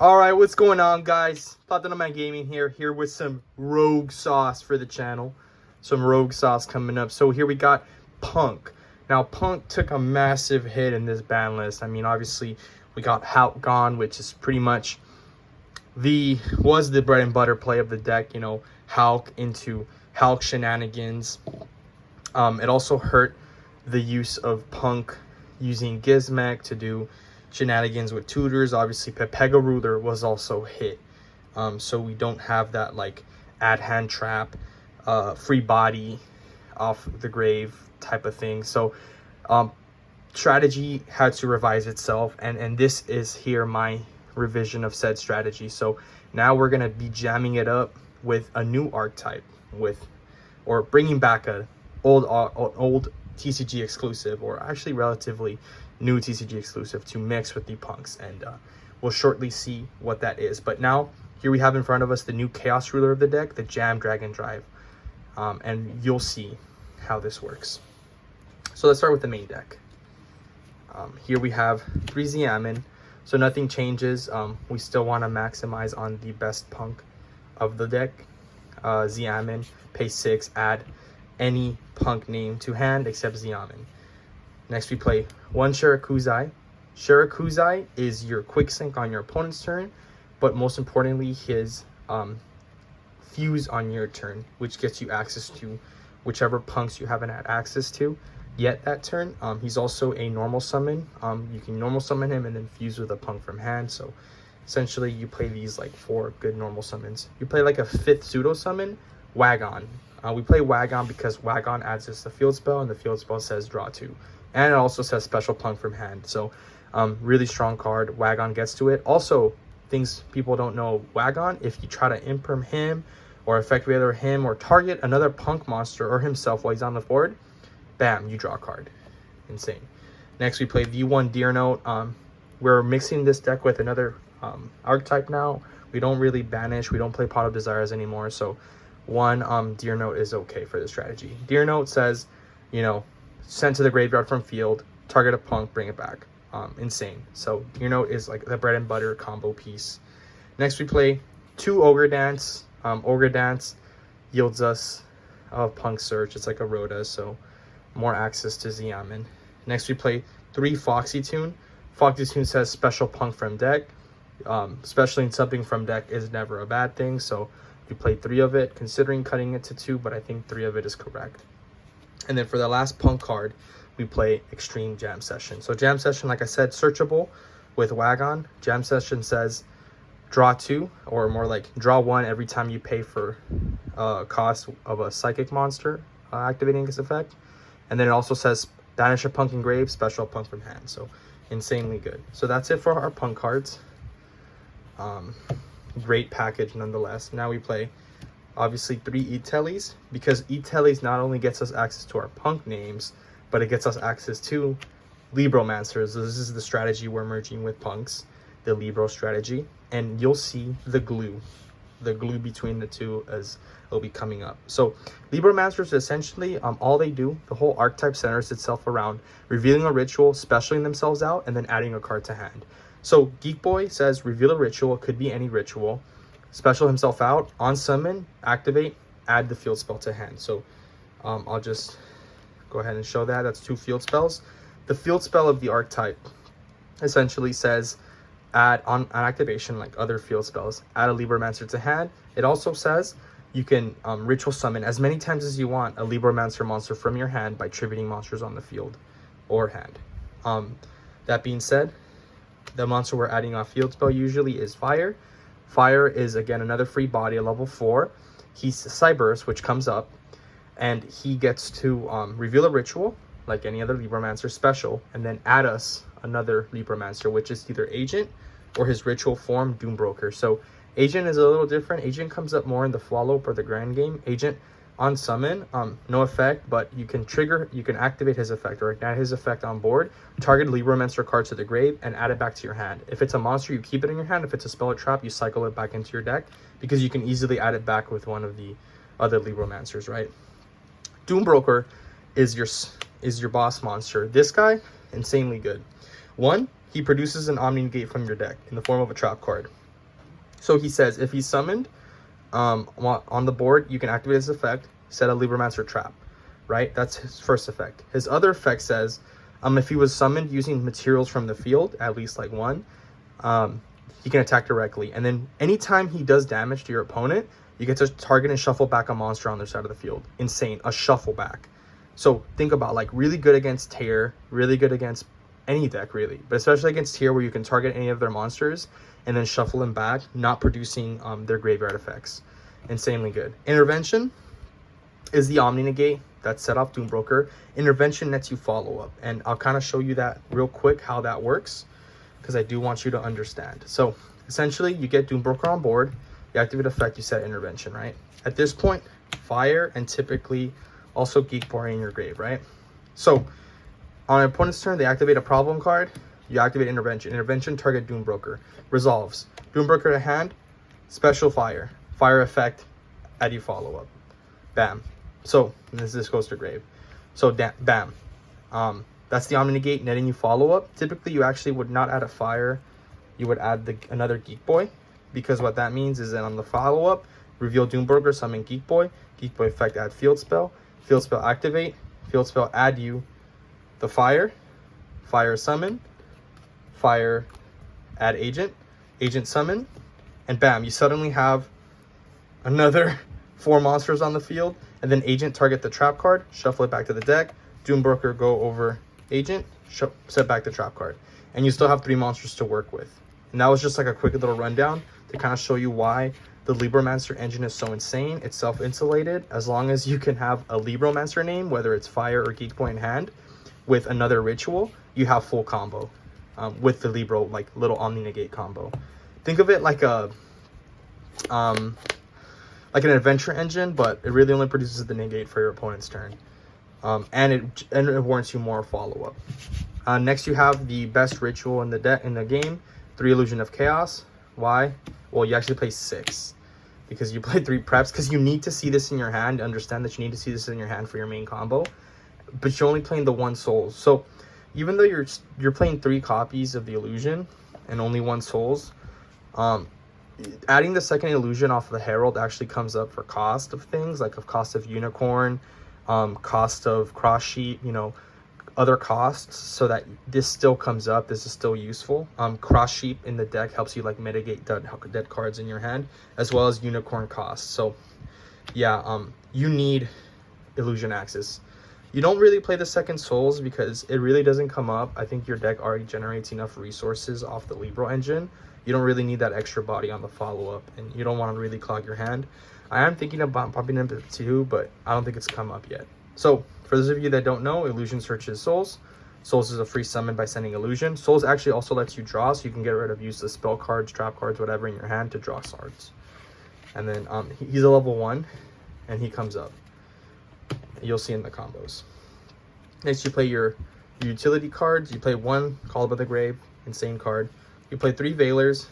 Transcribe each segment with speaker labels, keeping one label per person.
Speaker 1: Alright, what's going on, guys? Platinum Gaming here with some rogue sauce for the channel. Some rogue sauce coming up. So here we got Punk. Now, Punk took a massive hit in this ban list. I mean, obviously, we got HERALD gone, which is pretty much was the bread and butter play of the deck. You know, HERALD into HERALD shenanigans. It also hurt the use of Punk using Gizmek to do shenanigans with tutors. Obviously, Pepega Ruler was also hit, so we don't have that like add hand trap, free body off the grave type of thing. So strategy had to revise itself, and this is here my revision of said strategy. So now we're gonna be jamming it up with a new archetype, or bringing back a old TCG exclusive, or actually relatively new TCG exclusive to mix with the Punks, and we'll shortly see what that is. But now here we have in front of us the new Chaos Ruler of the deck, the Jam Dragon Drive, and you'll see how this works. So let's start with the main deck. Here we have 3 Xiamen, so nothing changes. We still want to maximize on the best Punk of the deck. Xiamen, pay 6, add any Punk name to hand except Xiamen. Next we play 1 Shirakuzai. Shirakuzai is your quick sync on your opponent's turn, but most importantly his fuse on your turn, which gets you access to whichever Punks you haven't had access to yet that turn. He's also a normal summon. You can normal summon him and then fuse with a Punk from hand. So essentially you play these like 4 good normal summons. You play like a 5th pseudo summon, Wagon. We play Wagon because Wagon adds us the field spell, and the field spell says draw 2. And it also says special Punk from hand. So really strong card. Wagon gets to it. Also, things people don't know, Wagon, if you try to imperm him or affect either him or target another Punk monster or himself while he's on the board, bam, you draw a card. Insane. Next we play V1 Deer Note. We're mixing this deck with another archetype now. We don't really banish. We don't play Pot of Desires anymore. So one Deer Note is okay for the strategy. Deer Note says, you know, send to the graveyard from field, target a Punk, bring it back. Insane. So Deer Note is like the bread and butter combo piece. Next we play 2 Ogre Dance. Ogre Dance yields us a Punk Search. It's like a Rhoda, so more access to Xiamen. Next we play 3 Foxy Tune. Foxy Tune says special Punk from deck. Especially in something from deck is never a bad thing, so you play 3 of it, considering cutting it to 2, but I think 3 of it is correct. And then for the last Punk card, we play Extreme Jam Session. So Jam Session, like I said, searchable with Wagon. Jam Session says draw 2, or more like draw 1 every time you pay for cost of a Psychic monster activating its effect. And then it also says banish a Punk engraved, special Punk from hand. So insanely good. So that's it for our Punk cards. Great package nonetheless. Now we play obviously 3 E-Tellies, because E-Tellies not only gets us access to our Punk names, but it gets us access to Libromancers. So this is the strategy we're merging with Punks, the Libro strategy, and you'll see the glue between the two as it'll be coming up. So Libromancers, essentially all they do, the whole archetype centers itself around revealing a ritual, specialing themselves out, and then adding a card to hand. So Geek Boy says reveal a ritual, it could be any ritual, special himself out, on summon, activate, add the field spell to hand. So I'll just go ahead and show that. That's 2 field spells. The field spell of the archetype essentially says add on activation, like other field spells, add a Libromancer to hand. It also says you can ritual summon as many times as you want a Libromancer monster from your hand by tributing monsters on the field or hand. That being said, the monster we're adding off field spell usually is Fire. Fire is, again, another free body, a level 4. He's Cyburst, which comes up, and he gets to reveal a ritual, like any other Libromancer special, and then add us another Libromancer, which is either Agent or his ritual form, Doombroker. So Agent is a little different. Agent comes up more in the follow-up or the grand game. Agent on summon, no effect, but you can activate his effect or ignite his effect on board, target Libromancer card to the grave, and add it back to your hand. If it's a monster, you keep it in your hand. If it's a spell or trap, you cycle it back into your deck, because you can easily add it back with one of the other Libromancers, right? Doombroker is your boss monster. This guy, insanely good. 1, he produces an OMNI negate from your deck in the form of a trap card. So he says if he's summoned on the board, you can activate his effect, set a Libromancer trap, right? That's his first effect. His other effect says if he was summoned using materials from the field, at least like one, he can attack directly. And then anytime he does damage to your opponent, you get to target and shuffle back a monster on their side of the field. Insane, a shuffle back. So think about like really good against Tear, really good against any deck really, but especially against Tear where you can target any of their monsters and then shuffle them back, not producing their graveyard effects. Insanely good. Intervention is the Omni negate that set off Doombroker. Intervention lets you follow up, and I'll kind of show you that real quick how that works, because I do want you to understand. So essentially you get Doombroker on board, you activate effect, you set intervention, right? At this point, fire and typically also Geek Boy in your grave, right? So on an opponent's turn, they activate a problem card, you activate intervention. Intervention, target Doombroker. Resolves. Doombroker to hand, special fire. Fire effect, add you follow up. Bam. So this goes to grave. So bam. That's the Omni negate, netting you follow up. Typically you actually would not add a fire, you would add another Geek Boy, because what that means is that on the follow up, reveal Doombroker, summon Geek Boy effect, add field spell activate, field spell add you the fire summon, fire add agent summon, and bam, you suddenly have another 4 monsters on the field. And then agent, target the trap card, shuffle it back to the deck, Doombroker, go over agent, set back the trap card, and you still have 3 monsters to work with. And that was just like a quick little rundown to kind of show you why the Libromancer engine is so insane. It's self-insulated. As long as you can have a Libromancer name, whether it's fire or Geek Boy in hand, with another ritual, you have full combo with the Libro, like little Omni negate combo. Think of it like a like an adventure engine, but it really only produces the negate for your opponent's turn, and it warrants you more follow up. Next, you have the best ritual in the game, 3 Illusion of Chaos. Why? Well, you actually play 6 because you play 3 preps, because you need to see this in your hand. Understand that you need to see this in your hand for your main combo, but you're only playing the 1 souls. So even though you're playing 3 copies of the illusion and only 1 souls, adding the second illusion off of the Herald actually comes up for cost of things, like of cost of unicorn, cost of cross sheet, other costs, so that this still comes up. This is still useful. Cross sheet in the deck helps you like mitigate dead cards in your hand, as well as unicorn costs. So yeah, you need illusion axis. You don't really play the second souls because it really doesn't come up. I think your deck already generates enough resources off the Libro engine. You don't really need that extra body on the follow-up, and you don't want to really clog your hand. I am thinking about popping into 2, but I don't think it's come up yet. So for those of you that don't know, illusion searches souls. Souls is a free summon by sending illusion. Souls actually also lets you draw, so you can get rid of useless spell cards, trap cards, whatever in your hand to draw cards. And then he's a level 1, and he comes up. You'll see in the combos. Next, you play your utility cards. You play 1 Call by the Grave, insane card. You play 3 Veilers,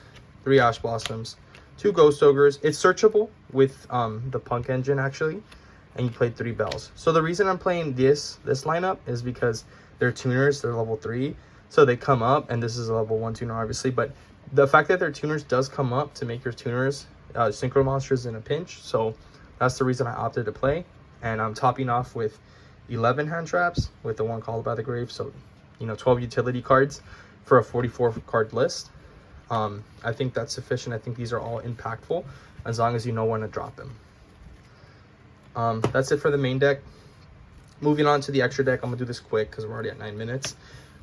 Speaker 1: 3 Ash Blossoms, 2 Ghost Ogres. It's searchable with the Punk engine actually, and you play 3 Bells. So the reason I'm playing this lineup is because they're tuners, they're level 3, so they come up, and this is a level 1 tuner obviously, but the fact that they're tuners does come up to make your tuners synchro monsters in a pinch. So that's the reason I opted to play, and I'm topping off with 11 hand traps with the 1 Called by the Grave, so 12 utility cards for a 44 card list. I think that's sufficient. I think these are all impactful as long as you know when to drop them. That's it for the main deck. Moving on to the extra deck, I'm gonna do this quick because we're already at 9 minutes.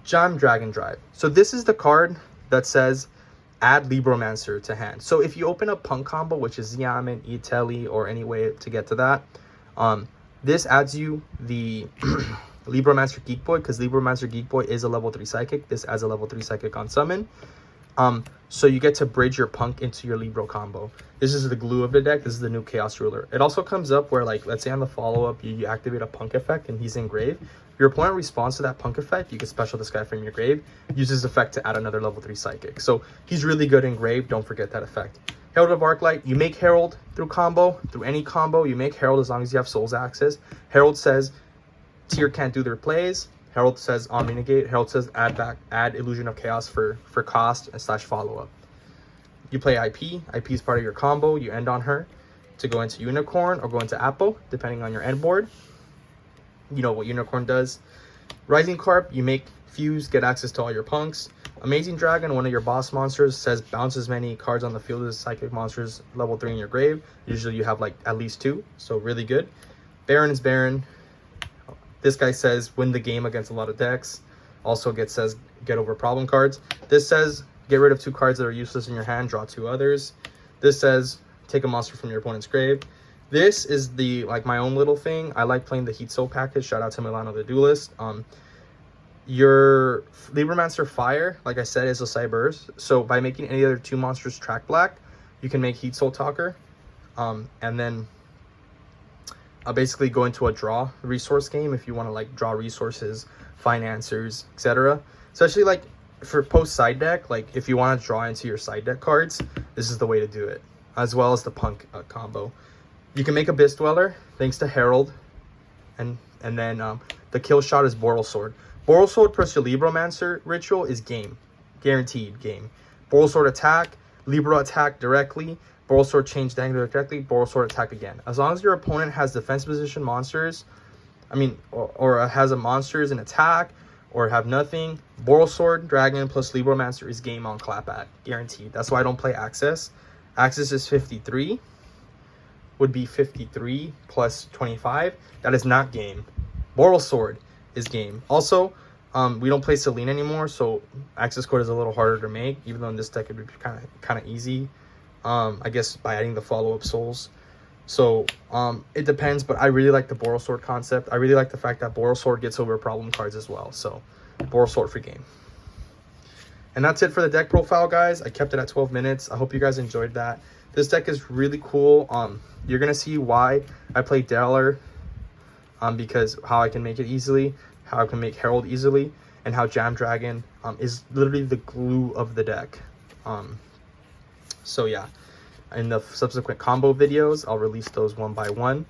Speaker 1: Jam Dragon Drive. So this is the card that says add Libromancer to hand. So if you open a Punk combo, which is Yaman, Iteli, or any way to get to that, this adds you the Libromancer Geek Boy, because Libromancer Geek Boy is a level 3 psychic. This adds a level 3 psychic on summon. So you get to bridge your Punk into your Libro combo. This is the glue of the deck. This is the new Chaos Ruler. It also comes up where, like, let's say on the follow-up, you activate a Punk effect and he's in grave. Your opponent responds to that Punk effect. You can special this guy from your grave. Use his effect to add another level 3 psychic. So he's really good in grave. Don't forget that effect. Herald of Arclight. You make Herald through combo. Through any combo, you make Herald as long as you have Souls access. Herald says Tier can't do their plays. Herald says Omni negate. Herald says add Illusion of Chaos for cost / follow-up. You play IP. IP is part of your combo. You end on her to go into Unicorn or go into Apple, depending on your end board. You know what Unicorn does. Rising Carp, you make Fuse, get access to all your punks. Amazing Dragon, one of your boss monsters, says bounce as many cards on the field as psychic monsters level 3 in your grave. Usually you have like at least 2, so really good. Baron is Baron. This guy says win the game against a lot of decks. Also says get over problem cards. This says get rid of 2 cards that are useless in your hand, draw 2 others. This says take a monster from your opponent's grave. This is the my own little thing. I like playing the Heat Soul package. Shout out to Milano the Duelist. Your Libromancer Fire, like I said, is a Cyberse. So by making any other 2 monsters track black, you can make Heat Soul Talker. And then basically go into a draw resource game if you want to like draw resources, financiers, etc. Especially like for post side deck, like if you want to draw into your side deck cards, this is the way to do it, as well as the punk combo. You can make Abyss Dweller thanks to Herald, and then the kill shot is Boral Sword. Boral Sword plus your Libromancer ritual is game, guaranteed game. Boral Sword attack, Libro attack directly, Boral Sword change the angle directly, Boral Sword attack again. As long as your opponent has defense position monsters, or has a monsters in attack, or have nothing, Boral Sword, Dragon plus Libromancer is game on clap at, guaranteed. That's why I don't play Access. Access is 53, would be 53 plus 25. That is not game. Boral Sword is game. Also, we don't play Selene anymore, so access code is a little harder to make, even though in this deck it would be kind of easy. I guess by adding the follow-up souls. So it depends, but I really like the Boral Sword concept. I really like the fact that Boral Sword gets over problem cards as well. So Boral Sword for game. And that's it for the deck profile, guys. I kept it at 12 minutes. I hope you guys enjoyed that. This deck is really cool. You're gonna see why I play Dweller, because how I can make it easily, how I can make Herald easily, and how Jam Dragon is literally the glue of the deck. So yeah, in the subsequent combo videos, I'll release those one by one.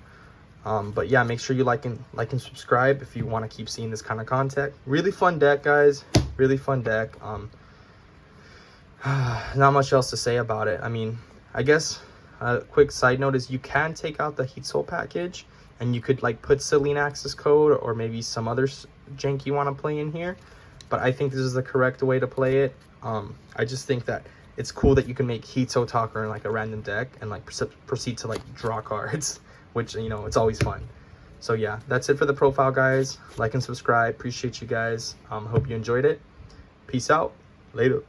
Speaker 1: But yeah, make sure you like and subscribe if you want to keep seeing this kind of content. Really fun deck, guys. Really fun deck. Not much else to say about it. I mean, I guess a quick side note is you can take out the Heat Soul package, and you could like put Selene access code or maybe some other jank you want to play in here. But I think this is the correct way to play it. I just think that it's cool that you can make Heat Soul Talker in like a random deck and like proceed to like draw cards, which, you know, it's always fun. So yeah, that's it for the profile, guys. Like and subscribe. Appreciate you guys. Hope you enjoyed it. Peace out. Later.